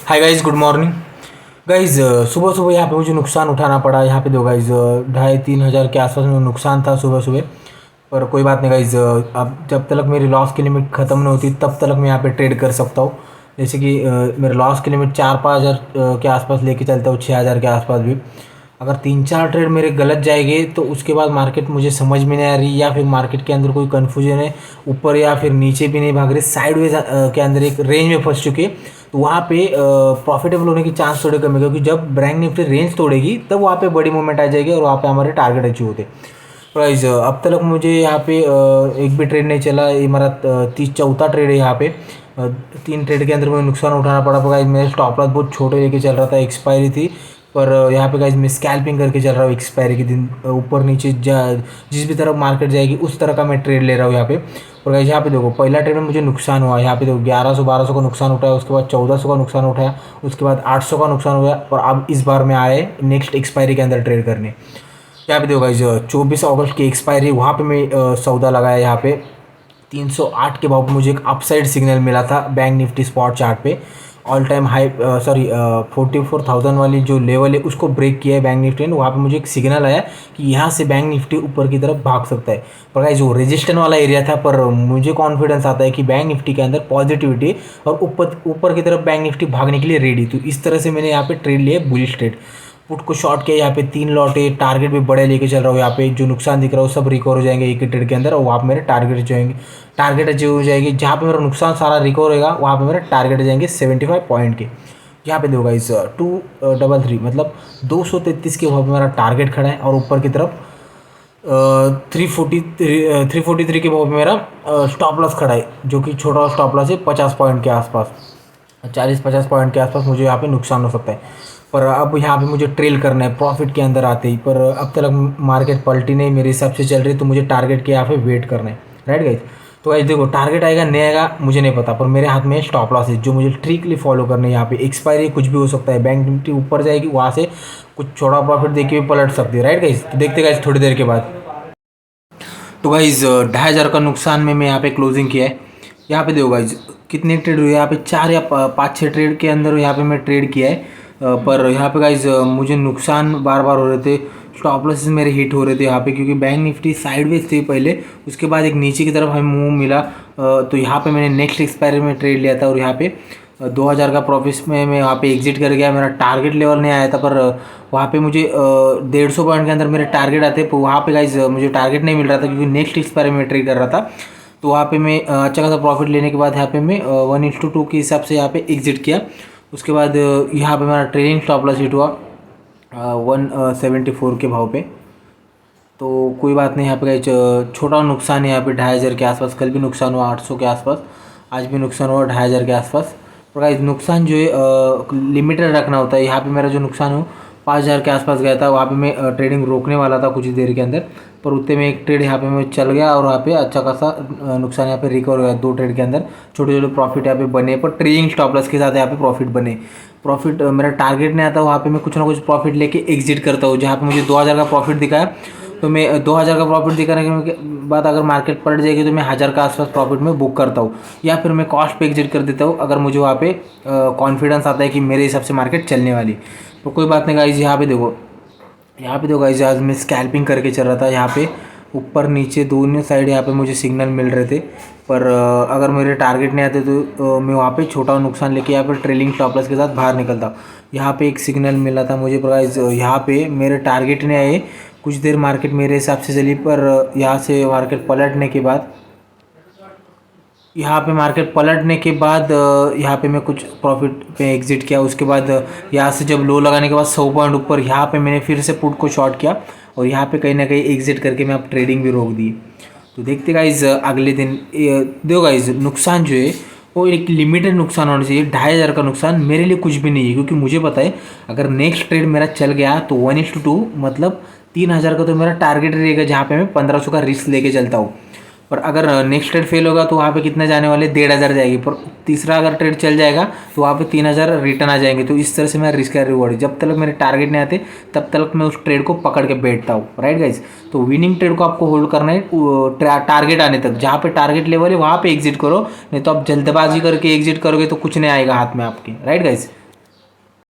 Hi guys, good morning guys. सुबह सुबह यहाँ पे मुझे नुकसान उठाना पड़ा। यहाँ पे दो गाइज 2,500-3,000 के आसपास में नुकसान था सुबह सुबह। पर कोई बात नहीं गाइज, अब जब तक मेरी लॉस की लिमिट ख़त्म नहीं होती तब तक मैं यहाँ पे ट्रेड कर सकता हूँ। जैसे कि मेरे लॉस की लिमिट 4-5 हज़ार के आसपास लेके चलता हूँ, 6,000 के आसपास भी। अगर 3-4 ट्रेड मेरे गलत जाएंगे तो उसके बाद मार्केट मुझे समझ में नहीं आ रही, या फिर मार्केट के अंदर कोई कन्फ्यूजन है, ऊपर या फिर नीचे भी नहीं भाग रही, साइडवेज के अंदर एक रेंज में फंस चुके, तो वहाँ पे प्रॉफिटेबल होने की चांस थोड़े कम है। क्योंकि जब बैंक निफ्टी रेंज तोड़ेगी तब वहाँ पे बड़ी मूवमेंट आ जाएगी और वहाँ पे हमारे टारगेट अचीव होते। प्राइस अब तक मुझे यहाँ पे एक भी ट्रेड नहीं चला। ये हमारा 34वां ट्रेड है यहाँ पे। 3 ट्रेड के अंदर मुझे नुकसान उठाना पड़ा। पर गाइस मेरे स्टॉप लॉस बहुत छोटे लेके चल रहा था, एक्सपायरी थी। पर यहाँ पे गाइस मैं स्कैल्पिंग करके चल रहा हूँ एक्सपायरी के दिन। ऊपर नीचे जिस भी तरफ मार्केट जाएगी उस तरह का मैं ट्रेड ले रहा हूँ यहाँ पे। और गाइस यहाँ पे देखो, पहला ट्रेड में मुझे नुकसान हुआ। यहाँ पे देखो 1100-1200 का नुकसान उठाया, उसके बाद 1400 का नुकसान उठाया, उसके बाद 800 का नुकसान हुआ। और अब इस बार मैं आए नेक्स्ट एक्सपायरी के अंदर ट्रेड करने। यहाँ पे देखो गाइस 24 अगस्त की एक्सपायरी, वहाँ पे मैं सौदा लगाया। यहाँ पे 308 के भाव पे मुझे एक अपसाइड सिग्नल मिला था बैंक निफ्टी स्पॉट चार्ट पे। ऑल टाइम हाई 44,000 वाली जो लेवल है उसको ब्रेक किया है बैंक निफ्टी ने। वहाँ पे मुझे एक सिग्नल आया कि यहाँ से बैंक निफ्टी ऊपर की तरफ भाग सकता है। पर गाइस जो रेजिस्टेंस वाला एरिया था, पर मुझे कॉन्फिडेंस आता है कि बैंक निफ्टी के अंदर पॉजिटिविटी और ऊपर ऊपर की तरफ बैंक निफ्टी भागने के लिए रेडी। तो इस तरह से मैंने यहाँ पे ट्रेड लिया, बुलिश ट्रेड। पुट को शॉर्ट किया, यहाँ पे 3 लॉट है, टारगेट भी बड़े लेके चल रहा हूँ। यहाँ पे जो नुकसान दिख रहा है वो सब रिकवर हो जाएंगे एक ही ट्रेड के अंदर, और वहाँ पे मेरे टारगेट जो होंगे, टारगेट अचीव हो जाएगी। जहाँ पे मेरा नुकसान सारा रिकवर होगा वहाँ पे मेरे टारगेट जाएंगे 75 पॉइंट के। यहाँ पे देखो इस 233 मतलब 233 के वहाँ पे मेरा टारगेट खड़ा है। और ऊपर की तरफ 343 के भाव पे मेरा स्टॉप लॉस खड़ा है, जो कि छोटा स्टॉप लॉस है 50 पॉइंट के आसपास। 40-50 पॉइंट के आसपास मुझे यहाँ पे नुकसान हो सकता है। पर अब यहाँ पे मुझे ट्रेल करना है प्रॉफिट के अंदर आते ही। पर अब तक मार्केट पलटी नहीं मेरे हिसाब से चल रही, तो मुझे टारगेट के यहाँ पे वेट करना है। राइट गाइज, तो गाइज देखो टारगेट आएगा नहीं आएगा मुझे नहीं पता, पर मेरे हाथ में स्टॉप लॉस है जो मुझे स्ट्रिक्टली फॉलो करना है। यहाँ पे एक्सपायरी कुछ भी हो सकता है, बैंक निफ्टी ऊपर जाएगी, वहाँ से कुछ छोटा प्रॉफिट देके भी पलट सकती है। राइट गाइज, तो देखते गाइज थोड़ी देर के बाद। तो गाइज 2,500 का नुकसान में मैं यहाँ पे क्लोजिंग किया है। यहाँ पे देखो गाइज कितने ट्रेड हुए, यहाँ पे 4 या 5-6 ट्रेड के अंदर यहाँ पे मैं ट्रेड किया है। पर यहाँ पे गाइज मुझे नुकसान बार बार हो रहे थे, स्टॉप लॉसेस मेरे हिट हो रहे थे यहाँ पे। क्योंकि बैंक निफ्टी साइडवेज थी पहले, उसके बाद एक नीचे की तरफ हमें मूव मिला। तो यहाँ पे मैंने नेक्स्ट एक्सपायरी में ट्रेड लिया था, और यहाँ पे 2,000 का प्रॉफिट में मैं यहाँ पे एग्जिट कर गया। मेरा टारगेट लेवल नहीं आया था, पर वहाँ पे मुझे 150 पॉइंट के अंदर मेरे टारगेट आते, पर वहाँ पे गाइज मुझे टारगेट नहीं मिल रहा था क्योंकि नेक्स्ट एक्सपायरी में ट्रेड कर रहा था। तो वहाँ पे मैं अच्छा खासा प्रॉफिट लेने के बाद यहाँ पे मैं 1:2 के हिसाब से यहाँ पे एग्जिट किया। उसके बाद यहाँ पे मेरा ट्रेलिंग स्टॉप लॉस हिट हुआ 174 के भाव पे। तो कोई बात नहीं, यहाँ पे छोटा नुकसान है यहाँ पे 2,500 के आसपास। कल भी नुकसान हुआ 800 के आसपास, आज भी नुकसान हुआ 2,500 के आसपास। पर गाइस नुकसान जो है लिमिटेड रखना होता है। यहाँ पे मेरा जो नुकसान हो 5,000 के आसपास गया था, वहाँ पे मैं ट्रेडिंग रोकने वाला था कुछ ही देर के अंदर, पर उतने में एक ट्रेड यहाँ पे मैं चल गया और वहाँ पे अच्छा खासा नुकसान यहाँ पे रिकवर हो गया। 2 ट्रेड के अंदर छोटे छोटे प्रॉफिट यहाँ पे बने, पर ट्रेडिंग स्टॉप लॉस के साथ यहाँ पे प्रॉफिट बने। प्रॉफिट मेरा टारगेट नहीं आता, वहाँ पे मैं कुछ ना कुछ प्रॉफिट लेके एग्जिट करता हूँ। जहाँ पे मुझे 2,000 का प्रॉफिट दिखाया, तो मैं 2,000 का प्रॉफिट दिखाने के बाद अगर मार्केट पलट जाएगी तो मैं 1,000 का आसपास प्रॉफिट में बुक करता हूँ, या फिर मैं कॉस्ट पे एग्जिट कर देता हूँ अगर मुझे वहाँ पे कॉन्फिडेंस आता है कि मेरे हिसाब से मार्केट चलने वाली। तो कोई बात नहीं गाइज, यहाँ पे देखो गाइज आज मैं स्कैल्पिंग करके चल रहा था। यहाँ पे ऊपर नीचे दोनों साइड यहाँ पे मुझे सिग्नल मिल रहे थे, पर अगर मेरे टारगेट नहीं आते तो मैं वहाँ पे छोटा नुकसान लेके यहाँ पे ट्रेलिंग स्टॉप लॉस के साथ बाहर निकलता। यहाँ पे एक सिग्नल मिला था मुझे, पर गाइज यहाँ पे मेरे टारगेट नहीं आए। कुछ देर मार्केट मेरे हिसाब से चली, पर यहाँ से मार्केट पलटने के बाद यहाँ पे मैं कुछ प्रॉफिट पे एग्जिट किया। उसके बाद यहाँ से जब लो लगाने के बाद 100 पॉइंट ऊपर यहाँ पे मैंने फिर से पुट को शॉर्ट किया, और यहाँ पे कहीं ना कहीं एग्जिट करके मैं अब ट्रेडिंग भी रोक दी। तो देखते गाइज अगले दिन देखो गाइज नुकसान जो है वो एक लिमिटेड नुकसान होना चाहिए। 2,500 का नुकसान मेरे लिए कुछ भी नहीं है, क्योंकि मुझे पता है अगर नेक्स्ट ट्रेड मेरा चल गया तो 1:2 मतलब 3,000 का तो मेरा टारगेट रहेगा, जहाँ पे मैं 1,500 का रिस्क लेके चलता हूँ। पर अगर नेक्स्ट ट्रेड फेल होगा तो वहाँ पे कितने जाने वाले 1,500 जाएगी, पर तीसरा अगर ट्रेड चल जाएगा तो वहाँ पे 3,000 रिटर्न आ जाएंगे। तो इस तरह से मेरा रिस्क है रिवॉर्ड, जब तक मेरे टारगेट नहीं आते तब तक मैं उस ट्रेड को पकड़ के बैठता हूँ। राइट गाइज, तो विनिंग ट्रेड को आपको होल्ड करना है टारगेट आने तक। जहाँ पे टारगेट लेवल है वहाँ पे एग्जिट करो, नहीं तो आप जल्दबाजी करके एग्जिट करोगे तो कुछ नहीं आएगा हाथ में आपके। Right guys.